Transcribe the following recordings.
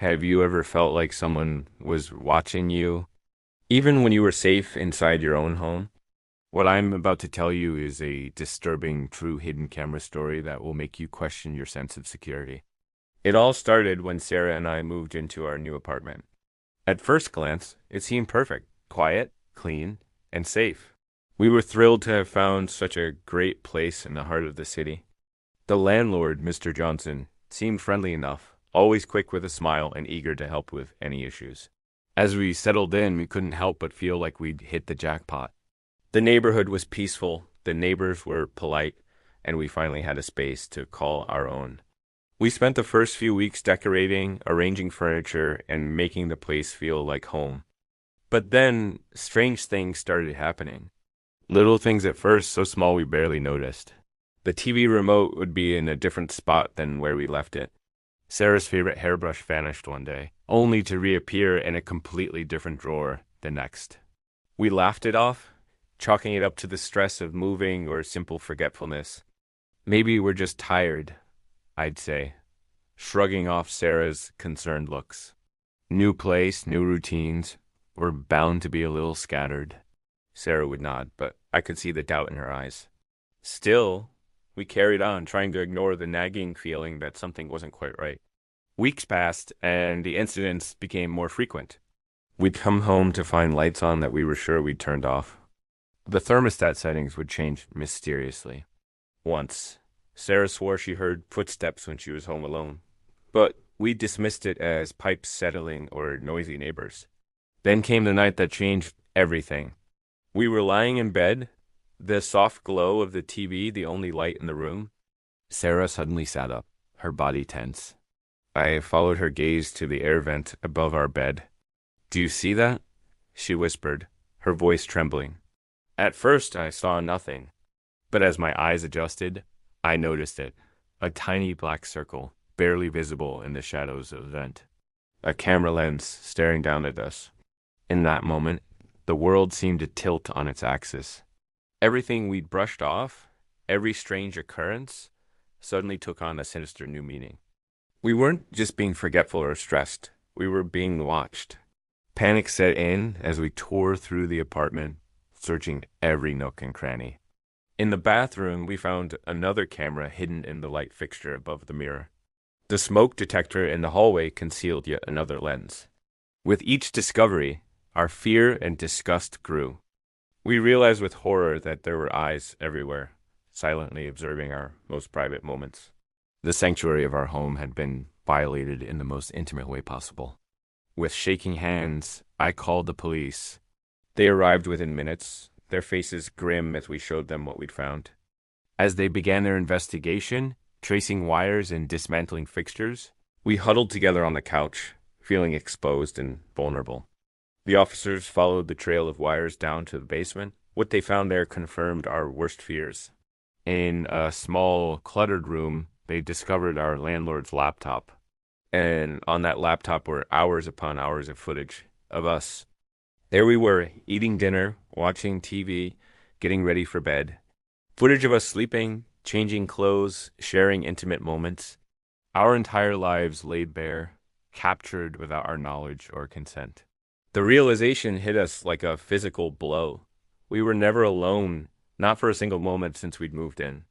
Have you ever felt like someone was watching you, even when you were safe inside your own home? What I'm about to tell you is a disturbing, true hidden camera story that will make you question your sense of security. It all started when Sarah and I moved into our new apartment. At first glance, it seemed perfect, quiet, clean, and safe. We were thrilled to have found such a great place in the heart of the city. The landlord, Mr. Johnson, seemed friendly enough, always quick with a smile and eager to help with any issues. As we settled in, we couldn't help but feel like we'd hit the jackpot. The neighborhood was peaceful, the neighbors were polite, and we finally had a space to call our own. We spent the first few weeks decorating, arranging furniture, and making the place feel like home. But then, strange things started happening. Little things at first, so small we barely noticed. The TV remote would be in a different spot than where we left it. Sarah's favorite hairbrush vanished one day, only to reappear in a completely different drawer the next. We laughed it off, chalking it up to the stress of moving or simple forgetfulness. Maybe we're just tired, I'd say, shrugging off Sarah's concerned looks. New place, new routines. We're bound to be a little scattered. Sarah would nod, but I could see the doubt in her eyes. Still, we carried on, trying to ignore the nagging feeling that something wasn't quite right. Weeks passed, and the incidents became more frequent. We'd come home to find lights on that we were sure we'd turned off. The thermostat settings would change mysteriously. Once, Sarah swore she heard footsteps when she was home alone, but we dismissed it as pipes settling or noisy neighbors. Then came the night that changed everything. We were lying in bed, the soft glow of the TV the only light in the room. Sarah suddenly sat up, her body tense. I followed her gaze to the air vent above our bed. "Do you see that?" she whispered, her voice trembling. At first, I saw nothing, but as my eyes adjusted, I noticed it. A tiny black circle, barely visible in the shadows of the vent. A camera lens staring down at us. In that moment, the world seemed to tilt on its axis. Everything we'd brushed off, every strange occurrence, suddenly took on a sinister new meaning. We weren't just being forgetful or stressed. We were being watched. Panic set in as we tore through the apartment, searching every nook and cranny. In the bathroom, we found another camera hidden in the light fixture above the mirror. The smoke detector in the hallway concealed yet another lens. With each discovery, our fear and disgust grew. We realized with horror that there were eyes everywhere, silently observing our most private moments. The sanctuary of our home had been violated in the most intimate way possible. With shaking hands, I called the police. They arrived within minutes, their faces grim as we showed them what we'd found. As they began their investigation, tracing wires and dismantling fixtures, we huddled together on the couch, feeling exposed and vulnerable. The officers followed the trail of wires down to the basement. What they found there confirmed our worst fears. In a small, cluttered room, they discovered our landlord's laptop. And on that laptop were hours upon hours of footage of us. There we were, eating dinner, watching TV, getting ready for bed. Footage of us sleeping, changing clothes, sharing intimate moments. Our entire lives laid bare, captured without our knowledge or consent. The realization hit us like a physical blow. We were never alone, not for a single moment since we'd moved in.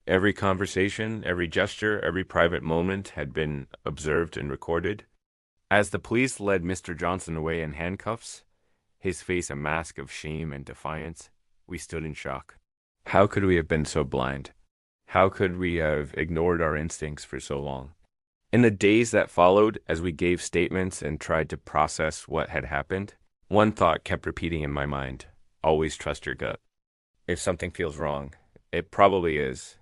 Every conversation, every gesture, every private moment had been observed and recorded. As the police led Mr. Johnson away in handcuffs, his face a mask of shame and defiance, we stood in shock. How could we have been so blind? How could we have ignored our instincts for so long? In the days that followed, as we gave statements and tried to process what had happened, one thought kept repeating in my mind. Always trust your gut. If something feels wrong, it probably is.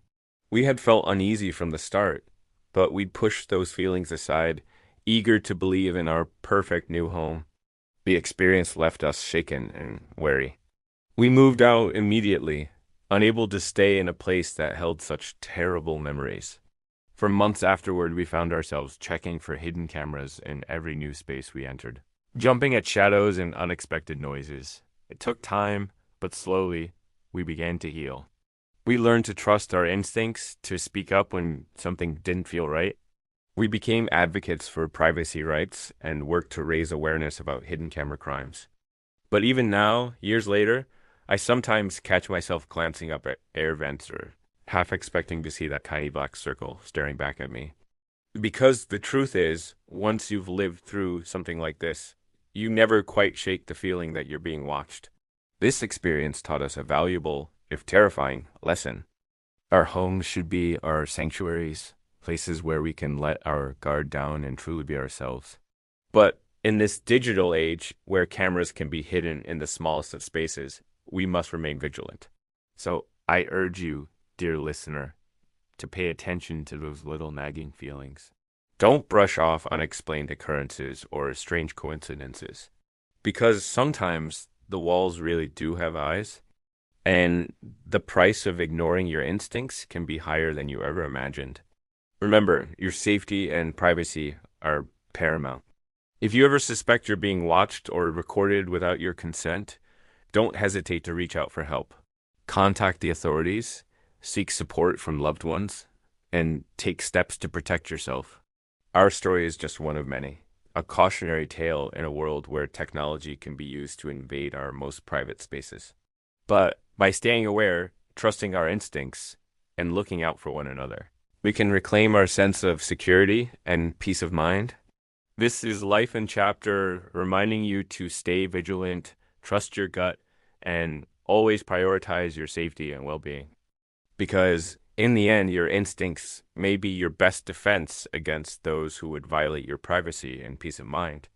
We had felt uneasy from the start, but we'd pushed those feelings aside, eager to believe in our perfect new home. The experience left us shaken and wary. We moved out immediately, unable to stay in a place that held such terrible memories. For months afterward, we found ourselves checking for hidden cameras in every new space we entered, jumping at shadows and unexpected noises. It took time, but slowly, we began to heal. We learned to trust our instincts, to speak up when something didn't feel right. We became advocates for privacy rights and worked to raise awareness about hidden camera crimes. But even now, years later, I sometimes catch myself glancing up at air vents or half expecting to see that tiny black circle staring back at me. Because the truth is, once you've lived through something like this, you never quite shake the feeling that you're being watched. This experience taught us a valuable, if terrifying, lesson. Our homes should be our sanctuaries, places where we can let our guard down and truly be ourselves. But in this digital age where cameras can be hidden in the smallest of spaces, we must remain vigilant. So I urge you, dear listener, to pay attention to those little nagging feelings. Don't brush off unexplained occurrences or strange coincidences, because sometimes the walls really do have eyes, and the price of ignoring your instincts can be higher than you ever imagined. Remember, your safety and privacy are paramount. If you ever suspect you're being watched or recorded without your consent, don't hesitate to reach out for help. Contact the authorities, seek support from loved ones, and take steps to protect yourself. Our story is just one of many, a cautionary tale in a world where technology can be used to invade our most private spaces. But by staying aware, trusting our instincts, and looking out for one another, we can reclaim our sense of security and peace of mind. This is Life in Chapter reminding you to stay vigilant, trust your gut, and always prioritize your safety and well-being. Because in the end, your instincts may be your best defense against those who would violate your privacy and peace of mind.